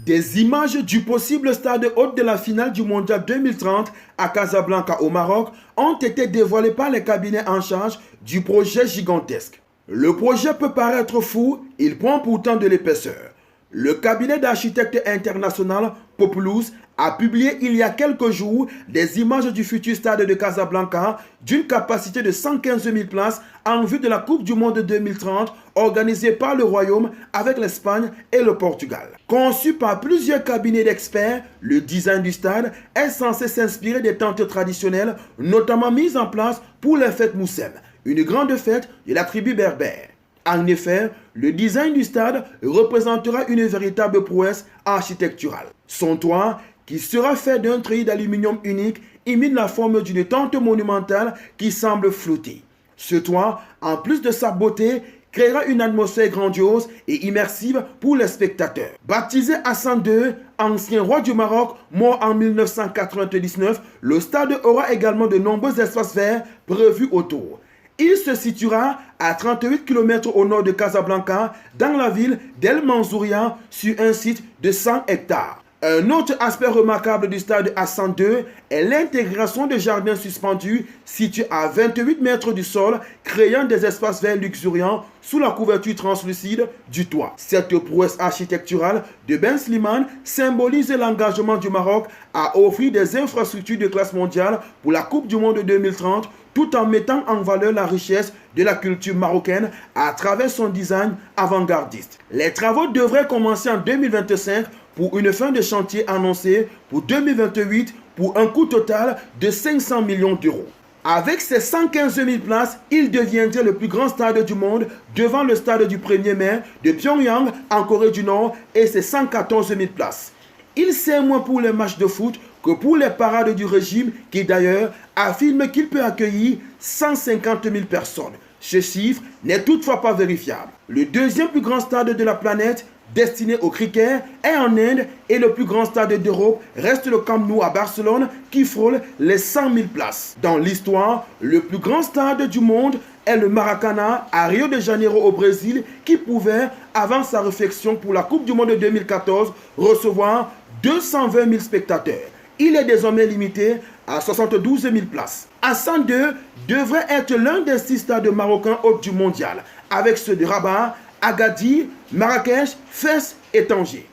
Des images du possible stade hôte de la finale du Mondial 2030 à Casablanca au Maroc ont été dévoilées par les cabinets en charge du projet gigantesque. Le projet peut paraître fou, il prend pourtant de l'épaisseur. Le cabinet d'architectes international Populous a publié il y a quelques jours des images du futur stade de Casablanca d'une capacité de 115 000 places en vue de la Coupe du Monde 2030 organisée par le Royaume avec l'Espagne et le Portugal. Conçu par plusieurs cabinets d'experts, le design du stade est censé s'inspirer des tentes traditionnelles, notamment mises en place pour les fêtes Moussem, une grande fête de la tribu berbère. En effet, le design du stade représentera une véritable prouesse architecturale. Son toit, qui sera fait d'un treillis d'aluminium unique, imite la forme d'une tente monumentale qui semble flotter. Ce toit, en plus de sa beauté, créera une atmosphère grandiose et immersive pour les spectateurs. Baptisé Hassan II, ancien roi du Maroc, mort en 1999, le stade aura également de nombreux espaces verts prévus autour. Il se situera à 38 km au nord de Casablanca, dans la ville d'El Mansourian, sur un site de 100 hectares. Un autre aspect remarquable du stade Hassan II est l'intégration de jardins suspendus situés à 28 mètres du sol, créant des espaces verts luxuriants sous la couverture translucide du toit. Cette prouesse architecturale de Ben Slimane symbolise l'engagement du Maroc à offrir des infrastructures de classe mondiale pour la Coupe du Monde 2030, tout en mettant en valeur la richesse de la culture marocaine à travers son design avant-gardiste. Les travaux devraient commencer en 2025 pour une fin de chantier annoncée pour 2028 pour un coût total de 500 millions d'euros. Avec ses 115 000 places, il deviendrait le plus grand stade du monde devant le stade du 1er mai de Pyongyang en Corée du Nord et ses 114 000 places. Il sert moins pour les matchs de foot que pour les parades du régime qui d'ailleurs affirme qu'il peut accueillir 150 000 personnes. Ce chiffre n'est toutefois pas vérifiable. Le deuxième plus grand stade de la planète, destiné au cricket, est en Inde et le plus grand stade d'Europe reste le Camp Nou à Barcelone qui frôle les 100 000 places. Dans l'histoire, le plus grand stade du monde est le Maracanã à Rio de Janeiro au Brésil qui pouvait, avant sa réfection pour la Coupe du Monde 2014, recevoir 220 000 spectateurs. Il est désormais limité à 72 000 places. Hassan II devrait être l'un des 6 stades marocains hôtes du mondial, avec ceux de Rabat, Agadir, Marrakech, Fès et Tanger.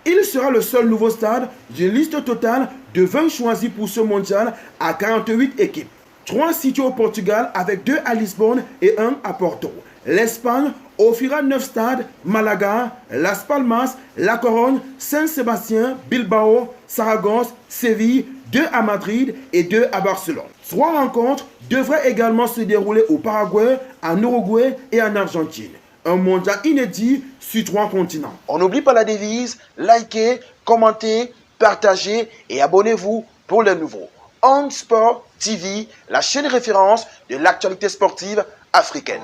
Il sera le seul nouveau stade d'une liste totale de 20 choisis pour ce mondial à 48 équipes. 3 situés au Portugal avec 2 à Lisbonne et 1 à Porto. L'Espagne offrira 9 stades: Malaga, Las Palmas, La Corogne, Saint-Sébastien, Bilbao, Saragosse, Séville, 2 à Madrid et 2 à Barcelone. 3 rencontres devraient également se dérouler au Paraguay, en Uruguay et en Argentine. Un mondial inédit sur 3 continents. On n'oublie pas la devise, likez, commentez, partagez et abonnez-vous pour les nouveaux. On Sport TV, la chaîne référence de l'actualité sportive africaine.